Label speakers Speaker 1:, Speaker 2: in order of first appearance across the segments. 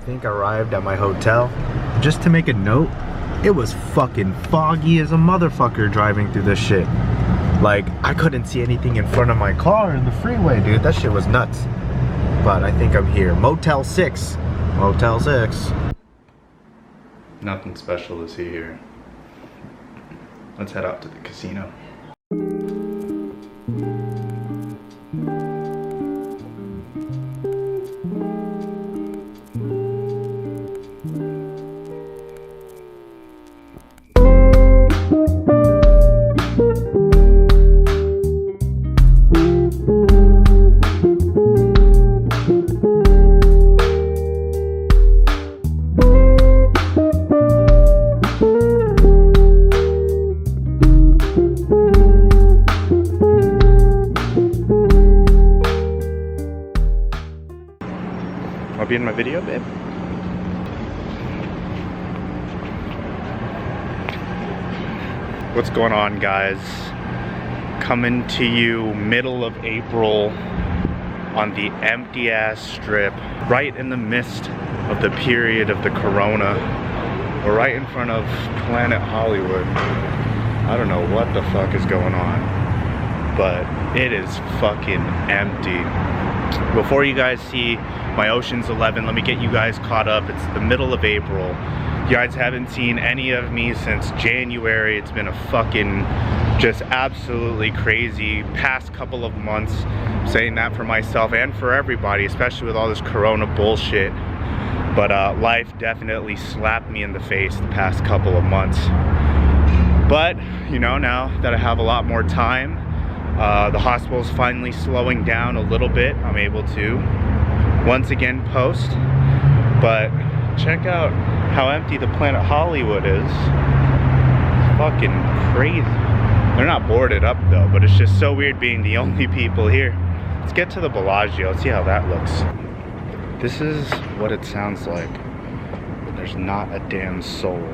Speaker 1: think arrived at my hotel. Just to make a note, it was fucking foggy as a motherfucker driving through this shit. Like, I couldn't see anything in front of my car in the freeway, dude. That shit was nuts. But I think I'm here. Motel 6. Motel 6.
Speaker 2: Nothing special to see here. Let's head out to the casino. I'll be in my video, babe. What's going on, guys? Coming to you middle of April on the empty ass strip, right in the midst of the period of the corona. We're right in front of Planet Hollywood. I don't know what the fuck is going on, but it is fucking empty. Before you guys see my Ocean's 11, let me get you guys caught up. It's the middle of April. You guys haven't seen any of me since January. It's been a fucking just absolutely crazy past couple of months. I'm saying that for myself and for everybody, especially with all this corona bullshit. But life definitely slapped me in the face the past couple of months. But, you know, now that I have a lot more time, the hospital's finally slowing down a little bit. I'm able to once again post. But check out how empty the Planet Hollywood is. It's fucking crazy. They're not boarded up though, but it's just so weird being the only people here. Let's get to the Bellagio. Let's see how that looks. This is what it sounds like. There's not a damn soul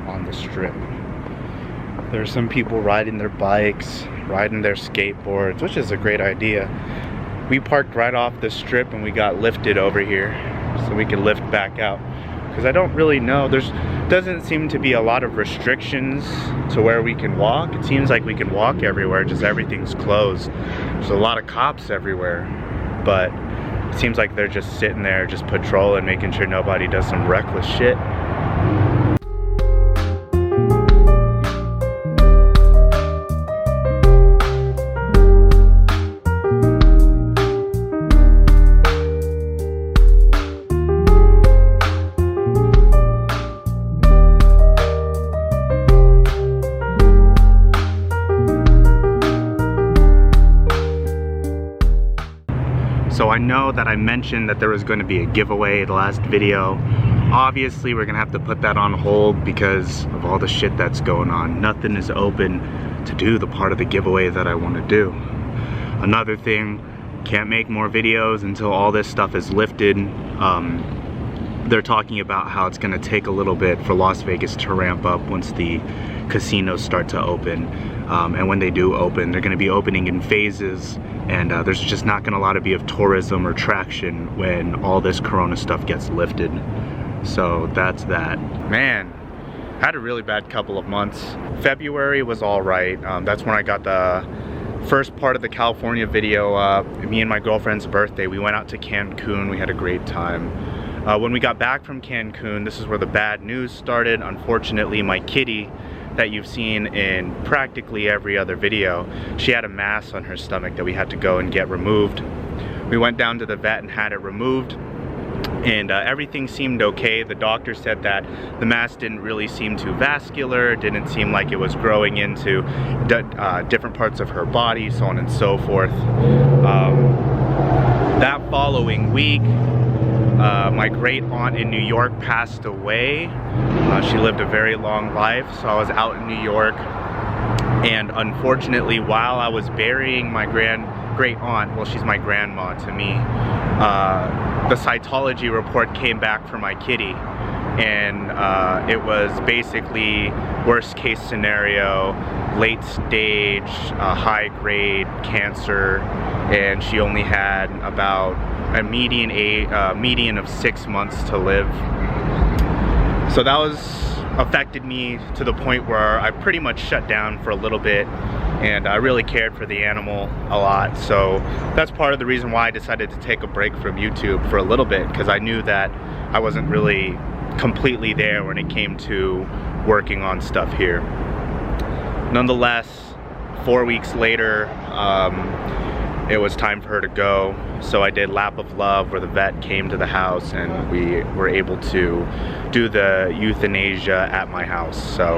Speaker 2: on the strip. There's some people riding their bikes, riding their skateboards, which is a great idea. We parked right off the strip and we got lifted over here so we can lift back out. Because I don't really know, doesn't seem to be a lot of restrictions to where we can walk. It seems like we can walk everywhere, just everything's closed. There's a lot of cops everywhere, but it seems like they're just sitting there, just patrolling, making sure nobody does some reckless shit. So I know that I mentioned that there was going to be a giveaway the last video. Obviously we're gonna have to put that on hold because of all the shit that's going on. Nothing is open to do the part of the giveaway that I want to do. Another thing, can't make more videos until all this stuff is lifted. They're talking about how it's gonna take a little bit for Las Vegas to ramp up once the casinos start to open. And when they do open, they're gonna be opening in phases, and there's just not gonna be of tourism or traction when all this corona stuff gets lifted. So that's that. Man, had a really bad couple of months. February was all right. That's when I got the first part of the California video. Me and my girlfriend's birthday, we went out to Cancun. We had a great time. When we got back from Cancun, this is where the bad news started. Unfortunately, my kitty that you've seen in practically every other video, she had a mass on her stomach that we had to go and get removed. We went down to the vet and had it removed, and everything seemed okay. The doctor said that the mass didn't really seem too vascular, didn't seem like it was growing into different parts of her body, so on and so forth. That following week, my great aunt in New York passed away. She lived a very long life, so I was out in New York, and unfortunately while I was burying my great aunt, well, she's my grandma to me, the cytology report came back for my kitty, and it was basically worst case scenario, late stage, high grade cancer, and she only had about a median of 6 months to live. So that was affected me to the point where I pretty much shut down for a little bit, and I really cared for the animal a lot. So that's part of the reason why I decided to take a break from YouTube for a little bit, because I knew that I wasn't really completely there when it came to working on stuff here. Nonetheless, 4 weeks later, it was time for her to go. So I did Lap of Love, where the vet came to the house and we were able to do the euthanasia at my house. So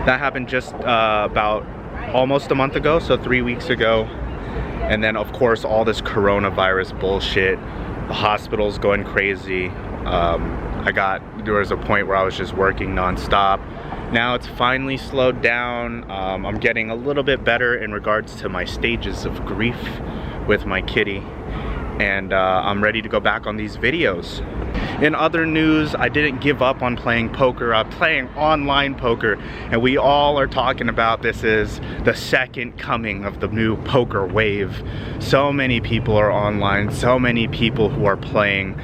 Speaker 2: that happened just about almost a month ago, so 3 weeks ago. And then of course all this coronavirus bullshit, the hospital's going crazy. There was a point where I was just working nonstop. Now it's finally slowed down. I'm getting a little bit better in regards to my stages of grief with my kitty, and I'm ready to go back on these videos. In other news, I didn't give up on playing poker. I'm playing online poker, and we all are talking about this is the second coming of the new poker wave. So many people are online, so many people who are playing,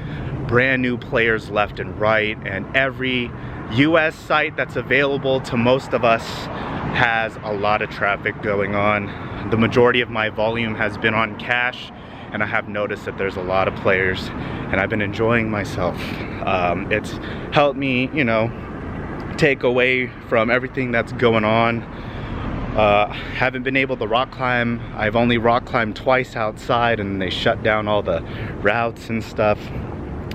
Speaker 2: brand new players left and right, and every US site that's available to most of us has a lot of traffic going on. The majority of my volume has been on cash, and I have noticed that there's a lot of players, and I've been enjoying myself. It's helped me, you know, take away from everything that's going on. Haven't been able to rock climb. I've only rock climbed twice outside, and they shut down all the routes and stuff.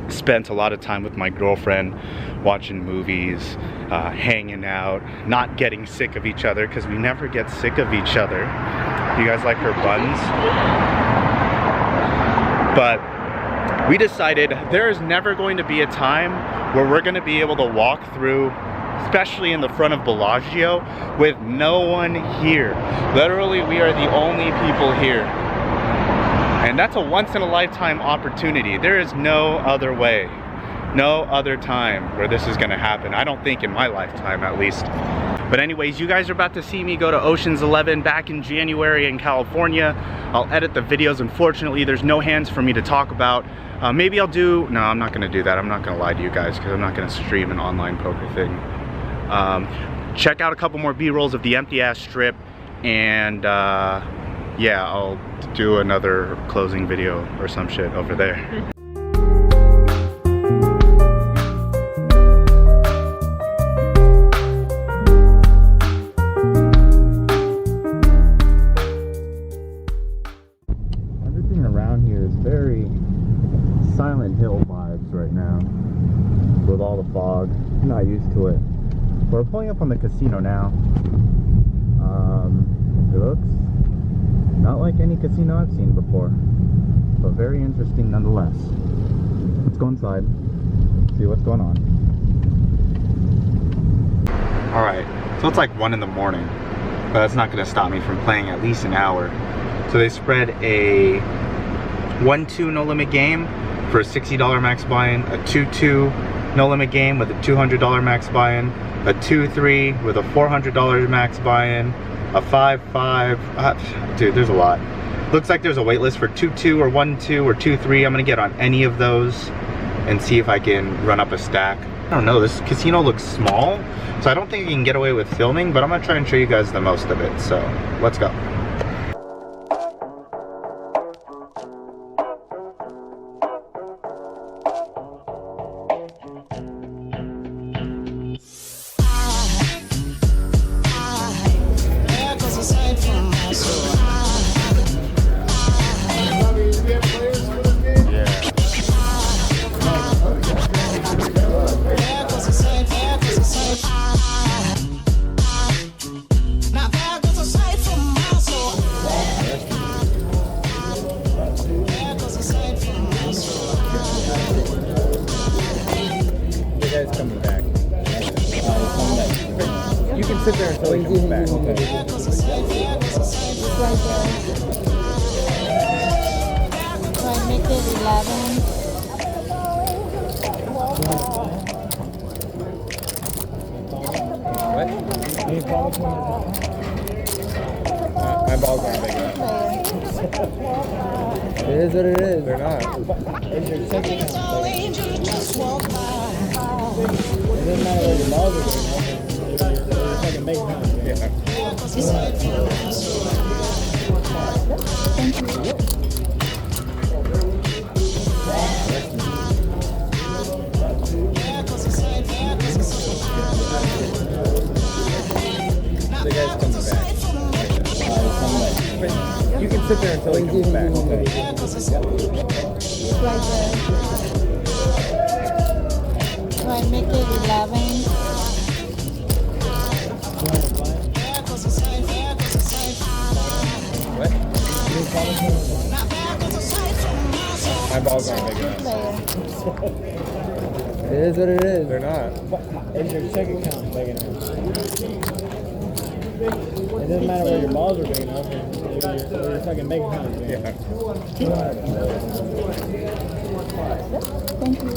Speaker 2: Spent a lot of time with my girlfriend, watching movies, hanging out, not getting sick of each other, because we never get sick of each other. You guys like her buns? But we decided there is never going to be a time where we're going to be able to walk through, especially in the front of Bellagio, with no one here. Literally, we are the only people here. And that's a once-in-a-lifetime opportunity. There is no other way, no other time where this is gonna happen. I don't think in my lifetime, at least. But anyways, you guys are about to see me go to Ocean's 11 back in January in California. I'll edit the videos. Unfortunately, there's no hands for me to talk about. Maybe I'll do, no, I'm not gonna do that. I'm not gonna lie to you guys, because I'm not gonna stream an online poker thing. Check out a couple more B-rolls of the empty-ass strip, and yeah, I'll do another closing video or some shit over there. Everything around here is very Silent Hill vibes right now, with all the fog. I'm not used to it. We're pulling up on the casino now. It looks not like any casino I've seen before, but very interesting nonetheless. Let's go inside, see what's going on. Alright, so it's like 1 in the morning, but that's not going to stop me from playing at least an hour. So they spread a 1-2 no limit game for a $60 max buy-in, a 2-2 no limit game with a $200 max buy-in, a 2-3 with a $400 max buy-in, a 5-5, dude, there's a lot. Looks like there's a wait list for 2-2 or 1-2 or 2-3. I'm gonna get on any of those and see if I can run up a stack. I don't know, this casino looks small, so I don't think I can get away with filming, but I'm gonna try and show you guys the most of it, so let's go. Coming back. You can sit there until he comes back. Okay.
Speaker 3: So I make it 11.
Speaker 2: What? Any problems? My balls aren't big enough.
Speaker 4: It is what it is.
Speaker 1: They're not.
Speaker 4: It's your second account. It doesn't matter where your balls are going. You're fucking big account.
Speaker 1: The guy's coming back. You can sit there until he comes back.
Speaker 3: Right there. Right, make it 11.
Speaker 1: What? My balls aren't big enough.
Speaker 4: It is what it is.
Speaker 1: They're not.
Speaker 4: It's your second account big enough. It doesn't matter where your balls are big enough. You're fucking big account.
Speaker 1: Yeah.
Speaker 3: Thank you.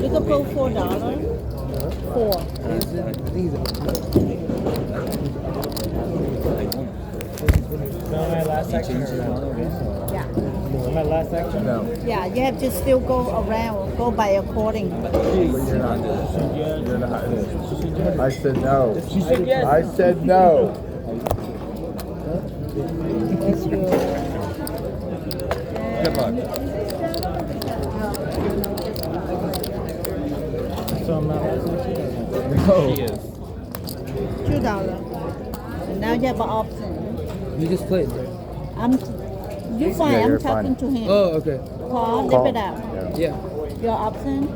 Speaker 3: You can put $4. 4.
Speaker 4: My last section.
Speaker 3: Yeah.
Speaker 4: My last section? No.
Speaker 3: Yeah, you have to still go around, go by according.
Speaker 5: I said no.
Speaker 4: She said yes.
Speaker 5: I said no.
Speaker 3: That's good.
Speaker 1: Good luck.
Speaker 4: So I'm not last section?
Speaker 5: No.
Speaker 1: She is.
Speaker 3: $2. And now you have an option.
Speaker 4: You just played.
Speaker 3: You fine,
Speaker 5: Yeah,
Speaker 3: I'm
Speaker 5: you're
Speaker 3: talking
Speaker 5: fine.
Speaker 3: to him.
Speaker 4: Oh, okay.
Speaker 3: Call, lift it up.
Speaker 4: Yeah.
Speaker 3: Your option?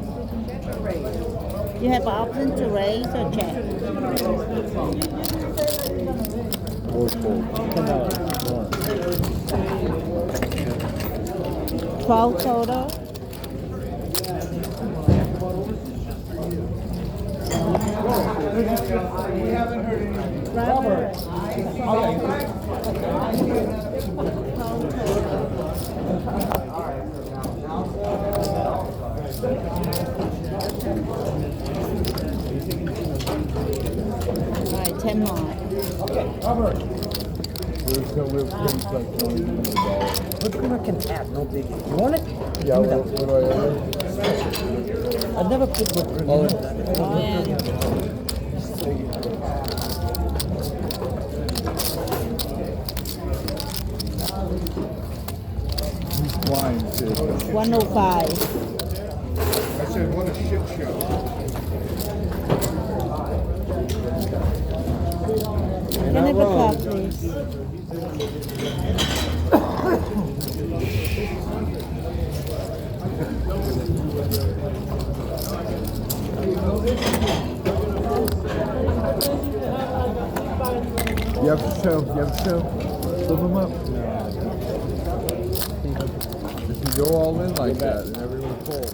Speaker 3: You have an option to raise or check. $12 total. All right, 10 more.
Speaker 4: Look what I can have, no big. You want it?
Speaker 5: Yeah, what do I order?
Speaker 4: I've never put with
Speaker 5: Wine, too.
Speaker 3: 105.
Speaker 5: I said, what a shit show.
Speaker 3: Can I have a cup, please?
Speaker 5: You have to show. You have to show. Flip them up. If you go all in like that, and everyone's full.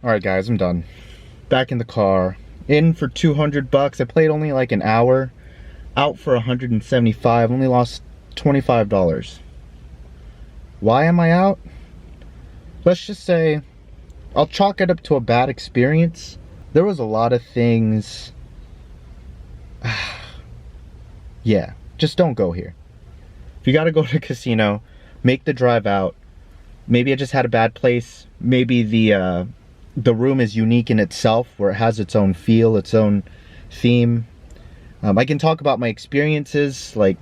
Speaker 2: Alright guys, I'm done. Back in the car. In for 200 bucks. I played only like an hour. Out for 175. Only lost $25. Why am I out? Let's just say I'll chalk it up to a bad experience. There was a lot of things. Yeah, just don't go here. If you gotta go to a casino, make the drive out. Maybe I just had a bad place. Maybe the room is unique in itself, where it has its own feel, its own theme. I can talk about my experiences. Like,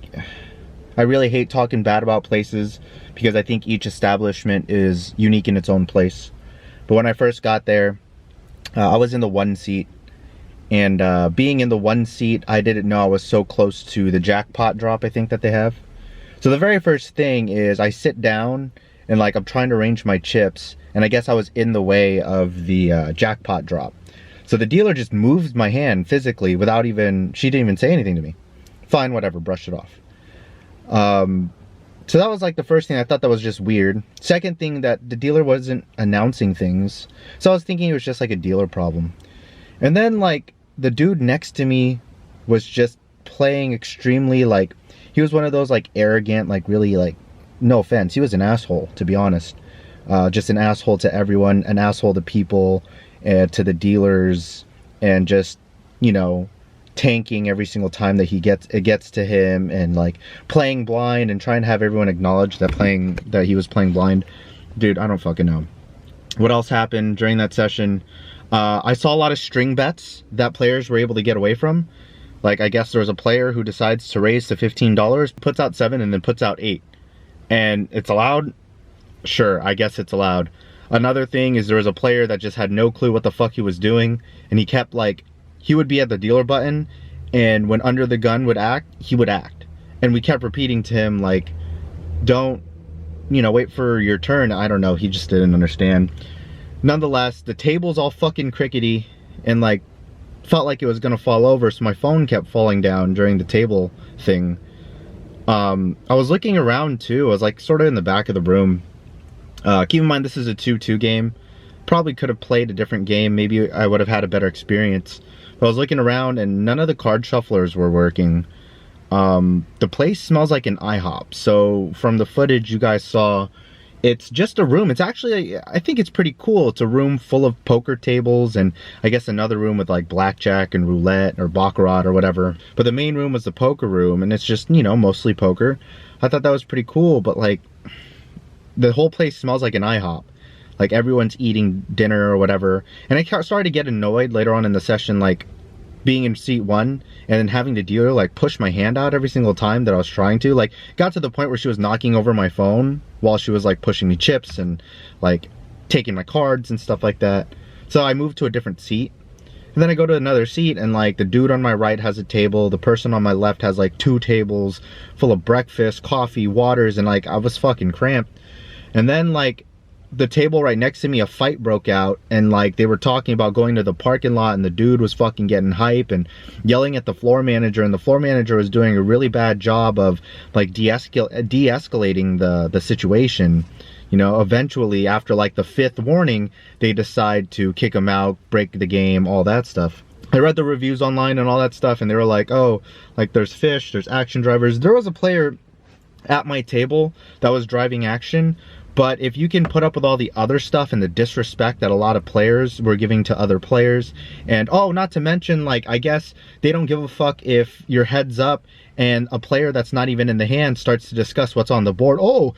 Speaker 2: I really hate talking bad about places because I think each establishment is unique in its own place. But when I first got there, I was in the 1 seat. And being in the 1 seat, I didn't know I was so close to the jackpot drop, I think, that they have. So the very first thing is I sit down and like I'm trying to arrange my chips, and I guess I was in the way of the jackpot drop. So the dealer just moved my hand physically without even, she didn't even say anything to me. Fine, whatever, brushed it off. So that was like the first thing. I thought that was just weird. Second thing, that the dealer wasn't announcing things. So I was thinking it was just like a dealer problem. And then like the dude next to me was just
Speaker 1: playing extremely, like, he was one of those, like, arrogant, like, really, like, no offense, he was an asshole, to be honest. Just an asshole to everyone, an asshole to people, to the dealers, and just, you know, tanking every single time that it gets to him, and like playing blind and trying to have everyone acknowledge that he was playing blind. Dude, I don't fucking know. What else happened during that session? I saw a lot of string bets that players were able to get away from. Like, I guess there was a player who decides to raise to $15, puts out 7, and then puts out 8. And it's allowed? Sure, I guess it's allowed. Another thing is there was a player that just had no clue what the fuck he was doing, and he kept, like, he would be at the dealer button, and when under the gun would act, he would act. And we kept repeating to him, like, don't, you know, wait for your turn. I don't know, he just didn't understand. Nonetheless, the table's all fucking crickety, and, like, felt like it was gonna fall over, so my phone kept falling down during the table thing. I was looking around, too. I was, like, sort of in the back of the room. Keep in mind, this is a 2-2 game. Probably could have played a different game. Maybe I would have had a better experience. But I was looking around and none of the card shufflers were working. The place smells like an IHOP. So from the footage you guys saw, it's just a room. It's actually, I think it's pretty cool. It's a room full of poker tables and I guess another room with like blackjack and roulette or baccarat or whatever. But the main room was the poker room and it's just, you know, mostly poker. I thought that was pretty cool, but like the whole place smells like an IHOP. Like everyone's eating dinner or whatever. And I started to get annoyed later on in the session, like being in seat 1 and then having the dealer like push my hand out every single time that I was trying to. Like got to the point where she was knocking over my phone while she was like pushing me chips and like taking my cards and stuff like that. So I moved to a different seat. And then I go to another seat and like the dude on my right has a table. The person on my left has like 2 tables full of breakfast, coffee, waters, and like I was fucking cramped. And then like the table right next to me, a fight broke out and like they were talking about going to the parking lot and the dude was fucking getting hype and yelling at the floor manager, and the floor manager was doing a really bad job of like de-escalating the situation. You know, eventually after like the 5th warning, they decide to kick him out, break the game, all that stuff. I read the reviews online and all that stuff and they were like, oh, like there's fish, there's action drivers. There was a player at my table that was driving action. But if you can put up with all the other stuff and the disrespect that a lot of players were giving to other players, and oh, not to mention, like, I guess they don't give a fuck if your head's up and a player that's not even in the hand starts to discuss what's on the board. Oh,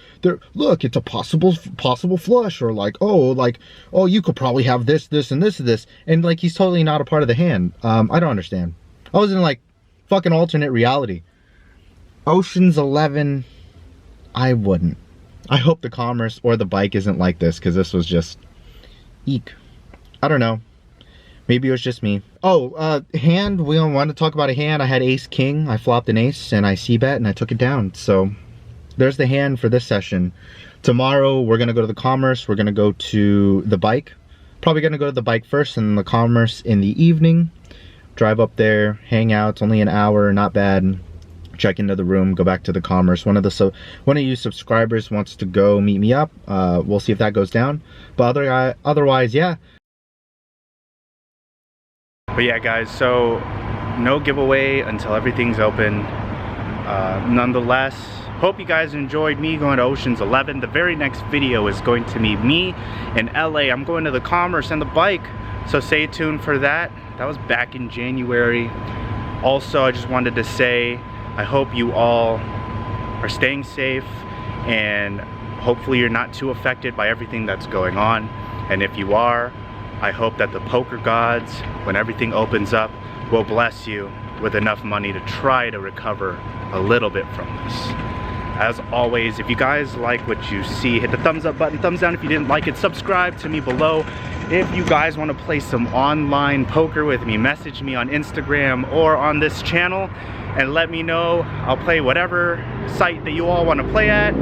Speaker 1: look, it's a possible flush, or like, oh, you could probably have this, this, and this, and like he's totally not a part of the hand. I don't understand. I was in like fucking alternate reality. Ocean's 11, I wouldn't. I hope the commerce or the bike isn't like this, because this was just eek. I don't know. Maybe it was just me. Oh, hand. We don't want to talk about a hand. I had ace king. I flopped an ace and I c-bet and I took it down. So there's the hand for this session. Tomorrow we're going to go to the commerce. We're going to go to the bike. Probably going to go to the bike first and the commerce in the evening. Drive up there, hang out. It's only an hour, not bad. Check into the room, go back to the commerce. One of you subscribers wants to go meet me up. We'll see if that goes down. But otherwise, yeah.
Speaker 2: But yeah, guys, so no giveaway until everything's open. Nonetheless, hope you guys enjoyed me going to Ocean's 11. The very next video is going to be me in LA. I'm going to the commerce and the bike, so stay tuned for that. That was back in January. Also, I just wanted to say, I hope you all are staying safe and hopefully you're not too affected by everything that's going on. And if you are, I hope that the poker gods, when everything opens up, will bless you with enough money to try to recover a little bit from this. As always, if you guys like what you see, hit the thumbs up button, thumbs down if you didn't like it, subscribe to me below. If you guys want to play some online poker with me, message me on Instagram or on this channel and let me know. I'll play whatever site that you all want to play at.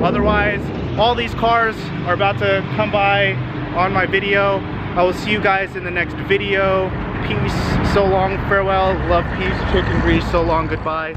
Speaker 2: Otherwise, all these cars are about to come by on my video. I will see you guys in the next video. Peace, so long, farewell, love, peace, chicken grease, so long, goodbye.